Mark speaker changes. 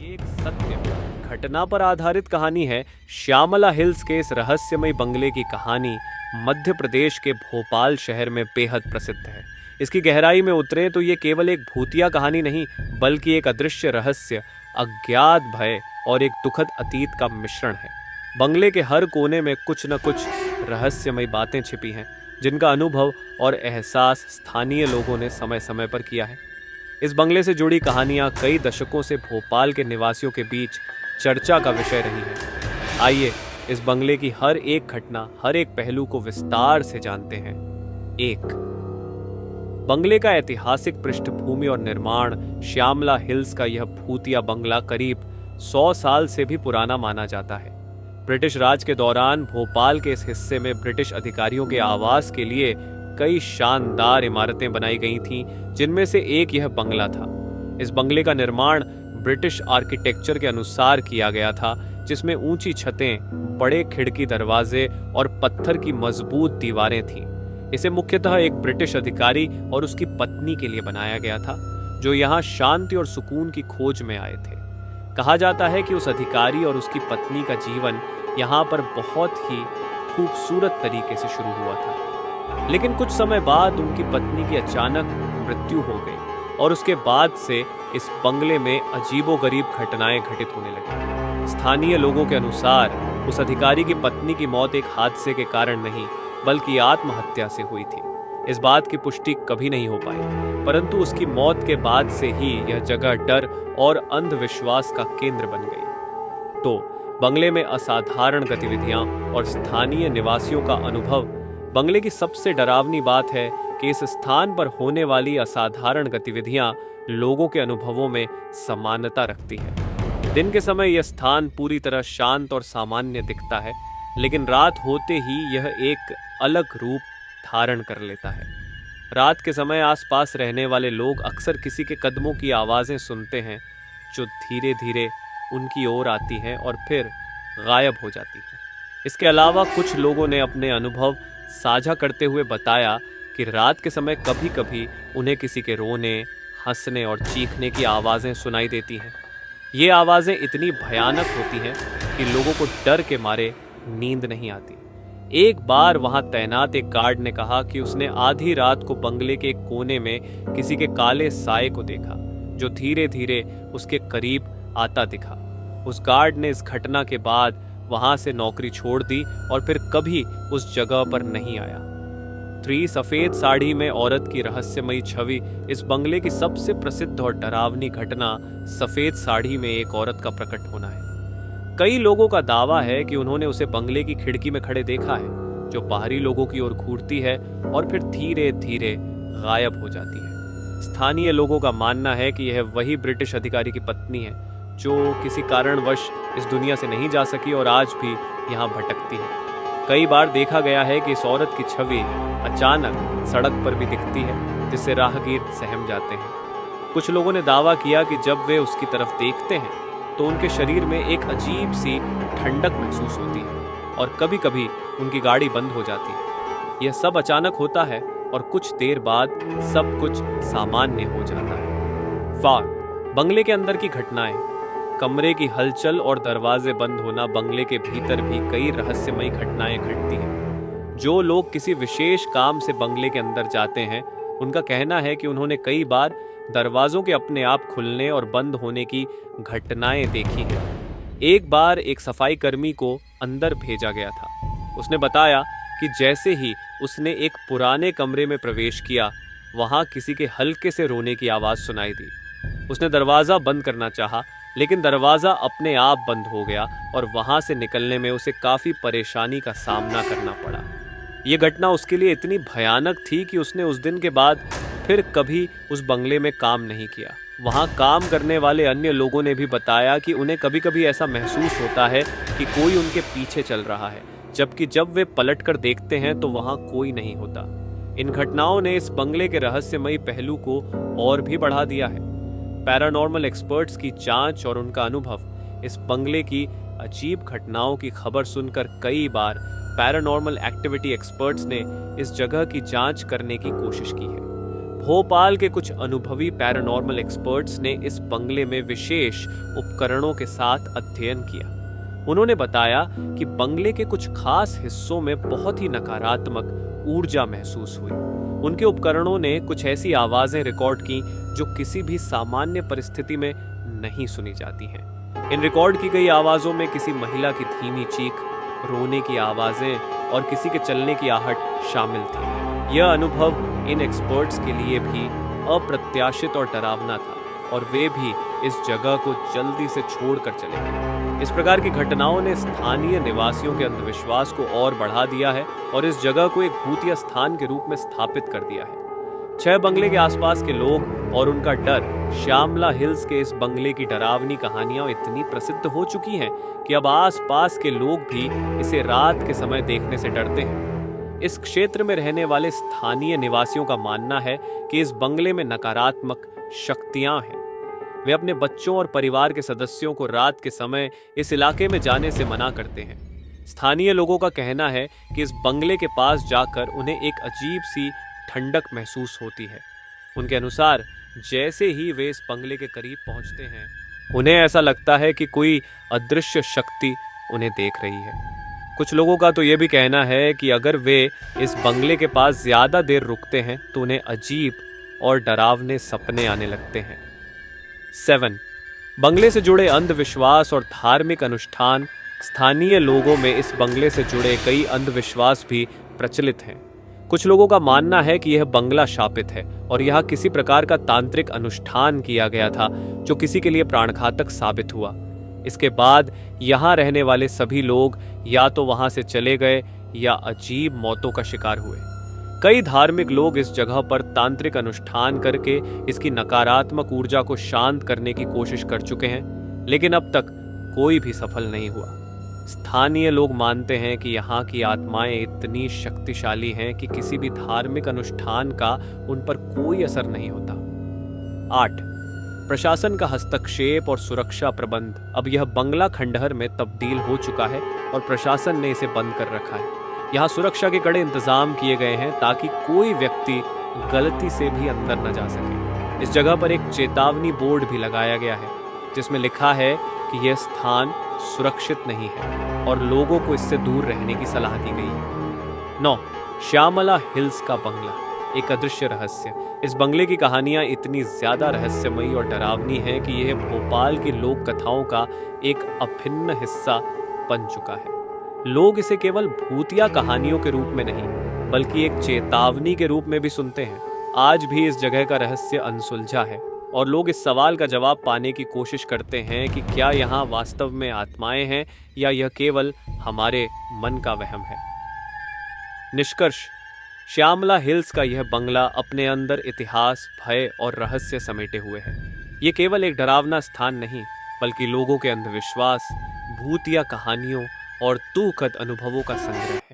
Speaker 1: ये एक सत्य घटना पर आधारित कहानी है। श्यामला हिल्स के इस रहस्यमय बंगले की कहानी मध्य प्रदेश के भोपाल शहर में बेहद प्रसिद्ध है। इसकी गहराई में उतरें तो ये केवल एक भूतिया कहानी नहीं, बल्कि एक अदृश्य रहस्य, अज्ञात भय और एक दुखद अतीत का मिश्रण है। बंगले के हर कोने में कुछ न कुछ रहस्यमय बातें छिपी हैं, जिनका अनुभव और एहसास स्थानीय लोगों ने समय समय पर किया है। इस बंगले से जुड़ी कहानियां कई दशकों से भोपाल के निवासियों के बीच चर्चा का विषय रही हैं। आइए इस बंगले की हर एक घटना, हर एक पहलू को विस्तार से जानते हैं। एक, बंगले का ऐतिहासिक पृष्ठभूमि और निर्माण। श्यामला हिल्स का यह भूतिया बंगला करीब 100 साल से भी पुराना माना जाता है। ब्रिटिश राज के दौरान भोपाल के इस हिस्से में ब्रिटिश अधिकारियों के आवास के लिए कई शानदार इमारतें बनाई गई थीं, जिनमें से एक यह बंगला था। इस बंगले का निर्माण ब्रिटिश आर्किटेक्चर के अनुसार किया गया था, जिसमें ऊंची छतें, बड़े खिड़की दरवाजे और पत्थर की मजबूत दीवारें थीं। इसे मुख्यतः एक ब्रिटिश अधिकारी और उसकी पत्नी के लिए बनाया गया था, जो यहाँ शांति और सुकून की खोज में आए थे। कहा जाता है कि उस अधिकारी और उसकी पत्नी का जीवन यहाँ पर बहुत ही खूबसूरत तरीके से शुरू हुआ था, लेकिन कुछ समय बाद उनकी पत्नी की अचानक मृत्यु हो गई और उसके बाद से इस बंगले में अजीबोगरीब घटनाएं घटित होने लगी। स्थानीय लोगों के अनुसार उस अधिकारी की पत्नी की मौत एक हादसे के कारण नहीं, बल्कि आत्महत्या से हुई थी। इस बात की पुष्टि कभी नहीं हो पाई, परंतु उसकी मौत के बाद से ही यह जगह डर और अंधविश्वास का केंद्र बन गई। तो बंगले में असाधारण गतिविधियां और स्थानीय निवासियों का अनुभव। बंगले की सबसे डरावनी बात है कि इस स्थान पर होने वाली असाधारण गतिविधियां लोगों के अनुभवों में समानता रखती है। दिन के समय यह स्थान पूरी तरह शांत और सामान्य दिखता है, लेकिन रात होते ही यह एक अलग रूप धारण कर लेता है। रात के समय आसपास रहने वाले लोग अक्सर किसी के कदमों की आवाजें सुनते हैं, जो धीरे धीरे उनकी ओर आती हैं और फिर गायब हो जाती हैं। इसके अलावा कुछ लोगों ने अपने अनुभव साझा करते हुए बताया कि रात के समय कभी कभी उन्हें किसी के रोने, हंसने और चीखने की आवाजें सुनाई देती हैं। ये आवाजें इतनी भयानक होती हैं कि लोगों को डर के मारे नींद नहीं आती। एक बार वहां तैनात एक गार्ड ने कहा कि उसने आधी रात को बंगले के एक कोने में किसी के काले साए को देखा, जो धीरे धीरे उसके करीब आता दिखा। उस गार्ड ने इस घटना के बाद वहां से नौकरी छोड़ दी और फिर कभी उस जगह पर नहीं आया। 3 सफेद साड़ी में औरत की रहस्यमयी छवि। इस बंगले की सबसे प्रसिद्ध और डरावनी घटना सफेद साड़ी में एक औरत का प्रकट होना है। कई लोगों का दावा है कि उन्होंने उसे बंगले की खिड़की में खड़े देखा है, जो बाहरी लोगों की ओर घूरती है और फिर धीरे धीरे गायब हो जाती है। स्थानीय लोगों का मानना है कि यह वही ब्रिटिश अधिकारी की पत्नी है, जो किसी कारणवश इस दुनिया से नहीं जा सकी और आज भी यहाँ भटकती है। कई बार देखा गया है कि इस औरत की छवि अचानक सड़क पर भी दिखती है, जिससे राहगीर सहम जाते हैं। कुछ लोगों ने दावा किया कि जब वे उसकी तरफ देखते हैं तो उनके शरीर में एक अजीब सी ठंडक महसूस होती है और कभी कभी उनकी गाड़ी बंद हो जाती है। यह सब अचानक होता है और कुछ देर बाद सब कुछ सामान्य हो जाता है। बंगले के अंदर की घटनाएं। कमरे की हलचल और दरवाजे बंद होना। बंगले के भीतर भी कई रहस्यमयी घटनाएं घटती हैं। जो लोग किसी विशेष काम से बंगले के अंदर जाते हैं, उनका कहना है कि उन्होंने कई बार दरवाजों के अपने आप खुलने और बंद होने की घटनाएं देखी हैं। एक बार एक सफाई कर्मी को अंदर भेजा गया था। उसने बताया कि जैसे ही उसने एक पुराने कमरे में प्रवेश किया, वहां किसी के हल्के से रोने की आवाज सुनाई दी। उसने दरवाजा बंद करना चाहा, लेकिन दरवाजा अपने आप बंद हो गया और वहां से निकलने में उसे काफी परेशानी का सामना करना पड़ा। यह घटना उसके लिए इतनी भयानक थी कि उसने उस दिन के बाद फिर कभी उस बंगले में काम नहीं किया। वहां काम करने वाले अन्य लोगों ने भी बताया कि उन्हें कभी कभी ऐसा महसूस होता है कि कोई उनके पीछे चल रहा है, जबकि जब वे पलट कर देखते हैं तो वहां कोई नहीं होता। इन घटनाओं ने इस बंगले के रहस्यमयी पहलू को और भी बढ़ा दिया है। पैरानॉर्मल एक्सपर्ट्स की जांच और उनका अनुभव। इस बंगले की अजीब घटनाओं की खबर सुनकर कई बार पैरानॉर्मल एक्टिविटी एक्सपर्ट्स ने इस जगह की जांच करने की कोशिश की है। भोपाल के कुछ अनुभवी पैरानॉर्मल एक्सपर्ट्स ने इस बंगले में विशेष उपकरणों के साथ अध्ययन किया। उन्होंने बताया कि बंगले के कुछ खास हिस्सों में बहुत ही नकारात्मक ऊर्जा महसूस हुई। उनके उपकरणों ने कुछ ऐसी आवाजें रिकॉर्ड की जो किसी भी सामान्य परिस्थिति में नहीं सुनी जाती हैं। इन रिकॉर्ड की गई आवाजों में किसी महिला की धीमी चीख, रोने की आवाजें और किसी के चलने की आहट शामिल थी। यह अनुभव इन एक्सपर्ट्स के लिए भी अप्रत्याशित और डरावना था और वे भी इस जगह को जल्दी से छोड़कर चले गए। इस प्रकार की घटनाओं ने स्थानीय निवासियों के अंधविश्वास को और बढ़ा दिया है और इस जगह को एक भूतिया स्थान के रूप में स्थापित कर दिया है। 6 बंगले के आसपास के लोग और उनका डर, श्यामला हिल्स के इस बंगले की डरावनी कहानियां इतनी प्रसिद्ध हो चुकी हैं कि अब आसपास के लोग भी इसे रात के समय देखने से डरते हैं। इस क्षेत्र में रहने वाले स्थानीय निवासियों का मानना है कि इस बंगले में नकारात्मक शक्तियां हैं। वे अपने बच्चों और परिवार के सदस्यों को रात के समय इस इलाके में जाने से मना करते हैं। स्थानीय लोगों का कहना है कि इस बंगले के पास जाकर उन्हें एक अजीब सी ठंडक महसूस होती है। उनके अनुसार जैसे ही वे इस बंगले के करीब पहुंचते हैं, उन्हें ऐसा लगता है कि कोई अदृश्य शक्ति उन्हें देख रही है। कुछ लोगों का तो यह भी कहना है कि अगर वे इस बंगले के पास ज्यादा देर रुकते हैं तो उन्हें अजीब और डरावने सपने आने लगते हैं। 7. बंगले से जुड़े अंधविश्वास और धार्मिक अनुष्ठान। स्थानीय लोगों में इस बंगले से जुड़े कई अंधविश्वास भी प्रचलित हैं। कुछ लोगों का मानना है कि यह बंगला शापित है और यहाँ किसी प्रकार का तांत्रिक अनुष्ठान किया गया था जो किसी के लिए प्राणघातक साबित हुआ। इसके बाद यहाँ रहने वाले सभी लोग या तो वहां से चले गए या अजीब मौतों का शिकार हुए। कई धार्मिक लोग इस जगह पर तांत्रिक अनुष्ठान करके इसकी नकारात्मक ऊर्जा को शांत करने की कोशिश कर चुके हैं, लेकिन अब तक कोई भी सफल नहीं हुआ। स्थानीय लोग मानते हैं कि यहाँ की आत्माएं इतनी शक्तिशाली हैं कि किसी भी धार्मिक अनुष्ठान का उन पर कोई असर नहीं होता। 8. प्रशासन का हस्तक्षेप और सुरक्षा प्रबंध। अब यह बंगला खंडहर में तब्दील हो चुका है और प्रशासन ने इसे बंद कर रखा है। यहाँ सुरक्षा के कड़े इंतजाम किए गए हैं ताकि कोई व्यक्ति गलती से भी अंदर न जा सके। इस जगह पर एक चेतावनी बोर्ड भी लगाया गया है जिसमें लिखा है कि यह स्थान सुरक्षित नहीं है और लोगों को इससे दूर रहने की सलाह दी गई है। 9. श्यामला हिल्स का बंगला, एक अदृश्य रहस्य। इस बंगले की कहानियां इतनी ज्यादा रहस्यमयी और डरावनी हैं कि यह भोपाल की लोक कथाओं का एक अभिन्न हिस्सा बन चुका है। लोग इसे केवल भूतिया कहानियों के रूप में नहीं बल्कि एक चेतावनी के रूप में भी सुनते हैं। आज भी इस जगह का रहस्य अनसुलझा है और लोग इस सवाल का जवाब पाने की कोशिश करते हैं कि क्या यहाँ वास्तव में आत्माएं हैं या यह केवल हमारे मन का वहम है। निष्कर्ष, श्यामला हिल्स का यह बंगला अपने अंदर इतिहास, भय और रहस्य समेटे हुए है। ये केवल एक डरावना स्थान नहीं बल्कि लोगों के अंधविश्वास, भूतिया कहानियों और दुखद अनुभवों का संग्रह है।